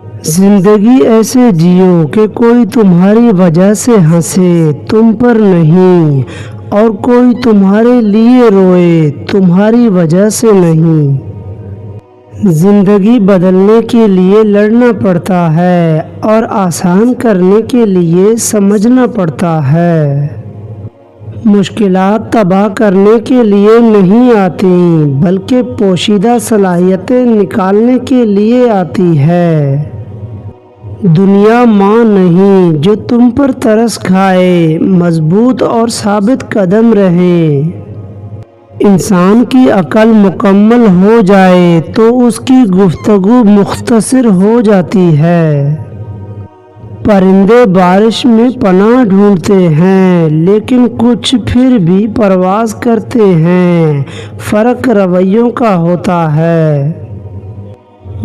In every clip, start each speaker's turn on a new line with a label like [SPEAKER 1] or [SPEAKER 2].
[SPEAKER 1] زندگی ایسے جیو کہ کوئی تمہاری وجہ سے ہنسے تم پر نہیں، اور کوئی تمہارے لیے روئے تمہاری وجہ سے نہیں۔ زندگی بدلنے کے لیے لڑنا پڑتا ہے اور آسان کرنے کے لیے سمجھنا پڑتا ہے۔ مشکلات تباہ کرنے کے لیے نہیں آتی بلکہ پوشیدہ صلاحیتیں نکالنے کے لیے آتی ہے۔ دنیا ماں نہیں جو تم پر ترس کھائے، مضبوط اور ثابت قدم رہے۔ انسان کی عقل مکمل ہو جائے تو اس کی گفتگو مختصر ہو جاتی ہے۔ پرندے بارش میں پناہ ڈھونڈتے ہیں لیکن کچھ پھر بھی پرواز کرتے ہیں، فرق رویوں کا ہوتا ہے۔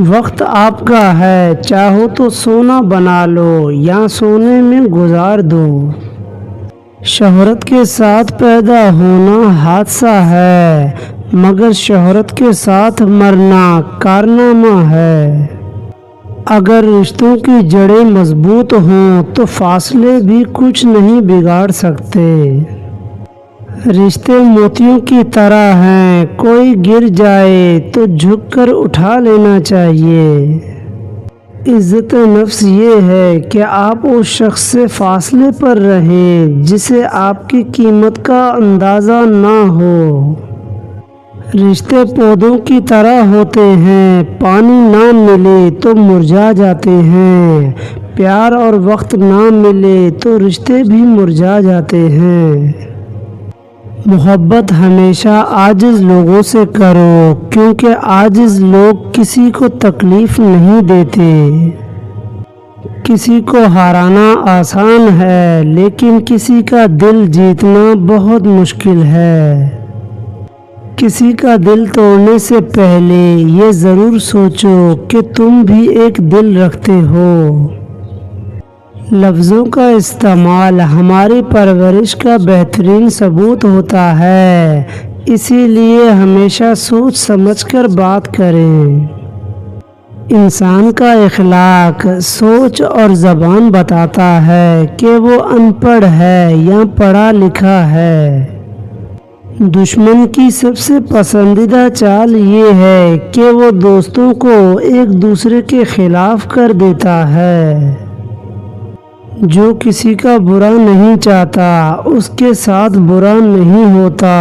[SPEAKER 1] وقت آپ کا ہے، چاہو تو سونا بنا لو یا سونے میں گزار دو۔ شہرت کے ساتھ پیدا ہونا حادثہ ہے مگر شہرت کے ساتھ مرنا کارنامہ ہے۔ اگر رشتوں کی جڑیں مضبوط ہوں تو فاصلے بھی کچھ نہیں بگاڑ سکتے۔ رشتے موتیوں کی طرح ہیں، کوئی گر جائے تو جھک کر اٹھا لینا چاہیے۔ عزت نفس یہ ہے کہ آپ اس شخص سے فاصلے پر رہیں جسے آپ کی قیمت کا اندازہ نہ ہو۔ رشتے پودوں کی طرح ہوتے ہیں، پانی نہ ملے تو مرجھا جاتے ہیں، پیار اور وقت نہ ملے تو رشتے بھی مرجھا جاتے ہیں۔ محبت ہمیشہ عاجز لوگوں سے کرو کیونکہ عاجز لوگ کسی کو تکلیف نہیں دیتے۔ کسی کو ہرانا آسان ہے لیکن کسی کا دل جیتنا بہت مشکل ہے۔ کسی کا دل توڑنے سے پہلے یہ ضرور سوچو کہ تم بھی ایک دل رکھتے ہو۔ لفظوں کا استعمال ہماری پرورش کا بہترین ثبوت ہوتا ہے، اسی لیے ہمیشہ سوچ سمجھ کر بات کریں۔ انسان کا اخلاق، سوچ اور زبان بتاتا ہے کہ وہ ان پڑھ ہے یا پڑھا لکھا ہے۔ دشمن کی سب سے پسندیدہ چال یہ ہے کہ وہ دوستوں کو ایک دوسرے کے خلاف کر دیتا ہے۔ جو کسی کا برا نہیں چاہتا اس کے ساتھ برا نہیں ہوتا،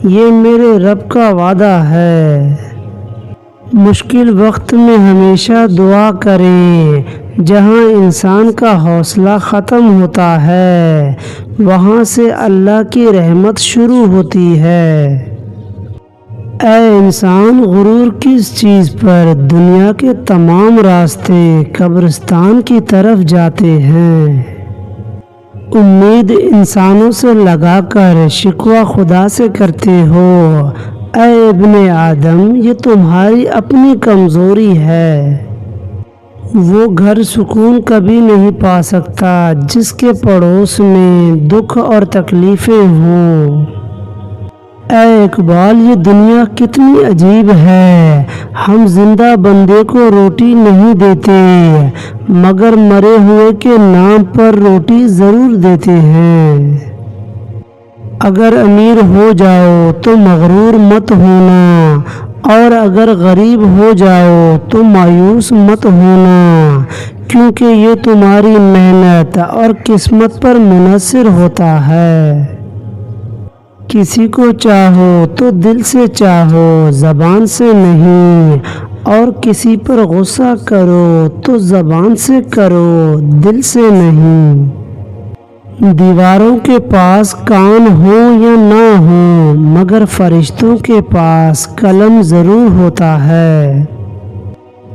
[SPEAKER 1] یہ میرے رب کا وعدہ ہے۔ مشکل وقت میں ہمیشہ دعا کریں، جہاں انسان کا حوصلہ ختم ہوتا ہے وہاں سے اللہ کی رحمت شروع ہوتی ہے۔ اے انسان، غرور کس چیز پر؟ دنیا کے تمام راستے قبرستان کی طرف جاتے ہیں۔ امید انسانوں سے لگا کر شکوہ خدا سے کرتے ہو۔ اے ابن آدم، یہ تمہاری اپنی کمزوری ہے۔ وہ گھر سکون کبھی نہیں پا سکتا جس کے پڑوس میں دکھ اور تکلیفیں ہوں۔ اے اقبال، یہ دنیا کتنی عجیب ہے، ہم زندہ بندے کو روٹی نہیں دیتے مگر مرے ہوئے کے نام پر روٹی ضرور دیتے ہیں۔ اگر امیر ہو جاؤ تو مغرور مت ہونا، اور اگر غریب ہو جاؤ تو مایوس مت ہونا، کیونکہ یہ تمہاری محنت اور قسمت پر منحصر ہوتا ہے۔ کسی کو چاہو تو دل سے چاہو، زبان سے نہیں، اور کسی پر غصہ کرو تو زبان سے کرو، دل سے نہیں۔ دیواروں کے پاس کان ہو یا نہ ہو مگر فرشتوں کے پاس قلم ضرور ہوتا ہے۔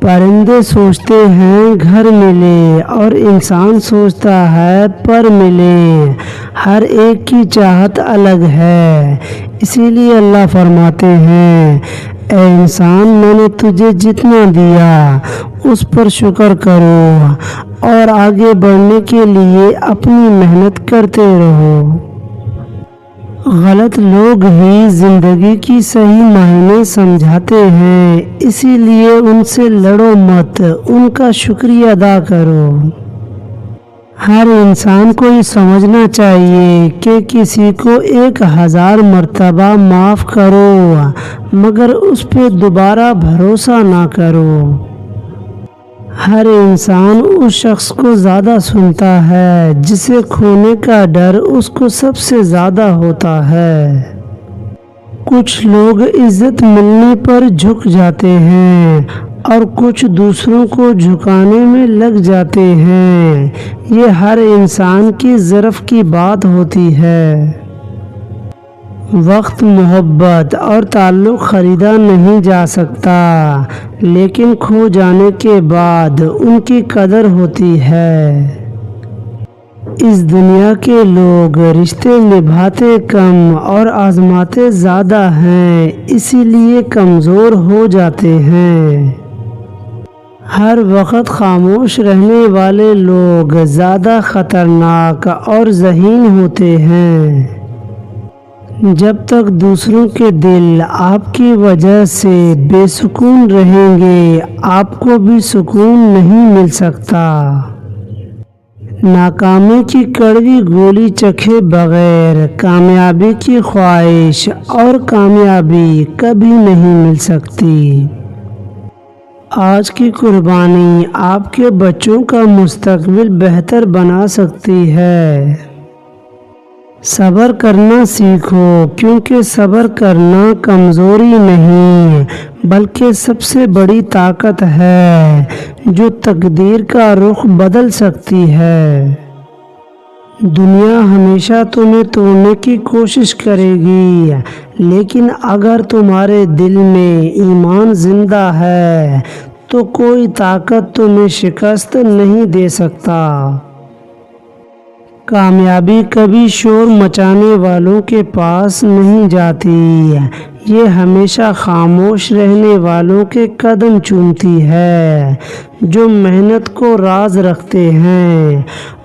[SPEAKER 1] پرندے سوچتے ہیں گھر ملے اور انسان سوچتا ہے پر ملے، ہر ایک کی چاہت الگ ہے، اسی لیے اللہ فرماتے ہیں اے انسان، میں نے تجھے جتنا دیا اس پر شکر کرو اور آگے بڑھنے کے لیے اپنی محنت کرتے رہو۔ غلط لوگ ہی زندگی کی صحیح معنی سمجھاتے ہیں، اسی لیے ان سے لڑو مت، ان کا شکریہ ادا کرو۔ ہر انسان کو یہ سمجھنا چاہیے کہ کسی کو 1000 مرتبہ معاف کرو مگر اس پہ دوبارہ بھروسہ نہ کرو۔ ہر انسان اس شخص کو زیادہ سنتا ہے جسے کھونے کا ڈر اس کو سب سے زیادہ ہوتا ہے۔ کچھ لوگ عزت ملنے پر جھک جاتے ہیں اور کچھ دوسروں کو جھکانے میں لگ جاتے ہیں۔ یہ ہر انسان کی ظرف کی بات ہوتی ہے۔ وقت، محبت اور تعلق خریدا نہیں جا سکتا، لیکن کھو جانے کے بعد ان کی قدر ہوتی ہے۔ اس دنیا کے لوگ رشتے نبھاتے کم اور آزماتے زیادہ ہیں، اسی لیے کمزور ہو جاتے ہیں۔ ہر وقت خاموش رہنے والے لوگ زیادہ خطرناک اور ذہین ہوتے ہیں۔ جب تک دوسروں کے دل آپ کی وجہ سے بے سکون رہیں گے، آپ کو بھی سکون نہیں مل سکتا۔ ناکامی کی کڑوی گولی چکھے بغیر کامیابی کی خواہش اور کامیابی کبھی نہیں مل سکتی۔ آج کی قربانی آپ کے بچوں کا مستقبل بہتر بنا سکتی ہے۔ صبر کرنا سیکھو، کیونکہ صبر کرنا کمزوری نہیں بلکہ سب سے بڑی طاقت ہے جو تقدیر کا رخ بدل سکتی ہے۔ دنیا ہمیشہ تمہیں توڑنے کی کوشش کرے گی، لیکن اگر تمہارے دل میں ایمان زندہ ہے تو کوئی طاقت تمہیں شکست نہیں دے سکتا۔ کامیابی کبھی شور مچانے والوں کے پاس نہیں جاتی، یہ ہمیشہ خاموش رہنے والوں کے قدم چومتی ہے، جو محنت کو راز رکھتے ہیں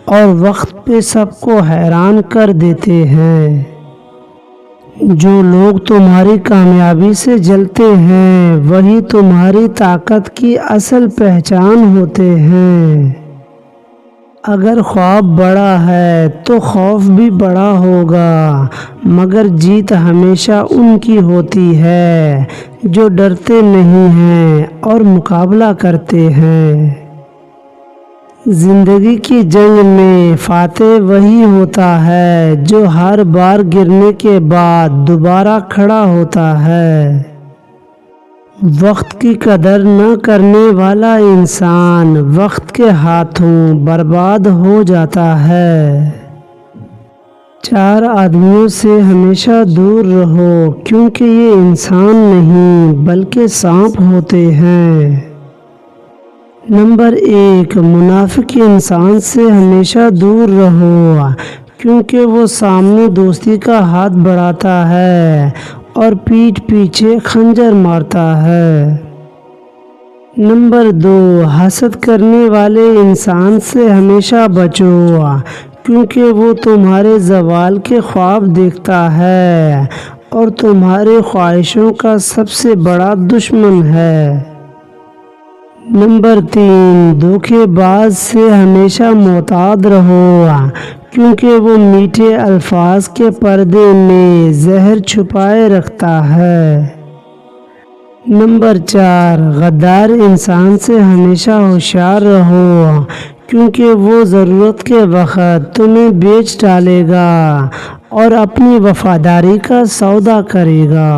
[SPEAKER 1] اور وقت پہ سب کو حیران کر دیتے ہیں۔ جو لوگ تمہاری کامیابی سے جلتے ہیں وہی تمہاری طاقت کی اصل پہچان ہوتے ہیں۔ اگر خواب بڑا ہے تو خوف بھی بڑا ہوگا، مگر جیت ہمیشہ ان کی ہوتی ہے جو ڈرتے نہیں ہیں اور مقابلہ کرتے ہیں۔ زندگی کی جنگ میں فاتح وہی ہوتا ہے جو ہر بار گرنے کے بعد دوبارہ کھڑا ہوتا ہے۔ وقت کی قدر نہ کرنے والا انسان وقت کے ہاتھوں برباد ہو جاتا ہے۔ 4 آدمیوں سے ہمیشہ دور رہو، کیونکہ یہ انسان نہیں بلکہ سانپ ہوتے ہیں۔ نمبر 1، منافق انسان سے ہمیشہ دور رہو، کیونکہ وہ سامنے دوستی کا ہاتھ بڑھاتا ہے اور پیٹھ پیچھے خنجر مارتا ہے۔ نمبر 2، حسد کرنے والے انسان سے ہمیشہ بچو، کیونکہ وہ تمہارے زوال کے خواب دیکھتا ہے اور تمہارے خواہشوں کا سب سے بڑا دشمن ہے۔ نمبر 3، دھوکے باز سے ہمیشہ محتاط رہو، کیونکہ وہ میٹھے الفاظ کے پردے میں زہر چھپائے رکھتا ہے۔ نمبر 4، غدار انسان سے ہمیشہ ہوشیار رہو، کیونکہ وہ ضرورت کے وقت تمہیں بیچ ڈالے گا اور اپنی وفاداری کا سودا کرے گا۔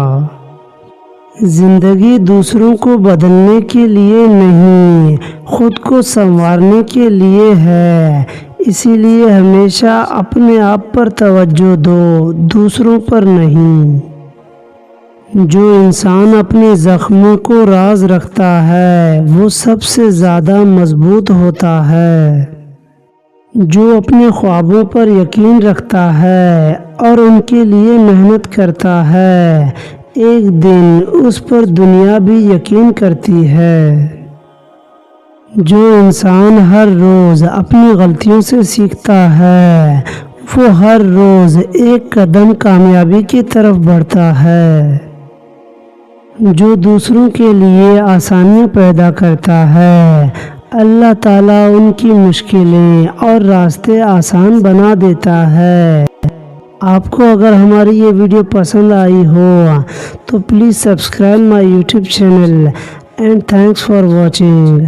[SPEAKER 1] زندگی دوسروں کو بدلنے کے لیے نہیں، خود کو سنوارنے کے لیے ہے، اسی لیے ہمیشہ اپنے آپ پر توجہ دو، دوسروں پر نہیں۔ جو انسان اپنے زخموں کو راز رکھتا ہے وہ سب سے زیادہ مضبوط ہوتا ہے۔ جو اپنے خوابوں پر یقین رکھتا ہے اور ان کے لیے محنت کرتا ہے، ایک دن اس پر دنیا بھی یقین کرتی ہے۔ جو انسان ہر روز اپنی غلطیوں سے سیکھتا ہے وہ ہر روز ایک قدم کامیابی کی طرف بڑھتا ہے۔ جو دوسروں کے لیے آسانیاں پیدا کرتا ہے، اللہ تعالیٰ ان کی مشکلیں اور راستے آسان بنا دیتا ہے۔ آپ کو اگر ہماری یہ ویڈیو پسند آئی ہو تو please subscribe my YouTube channel and thanks for watching.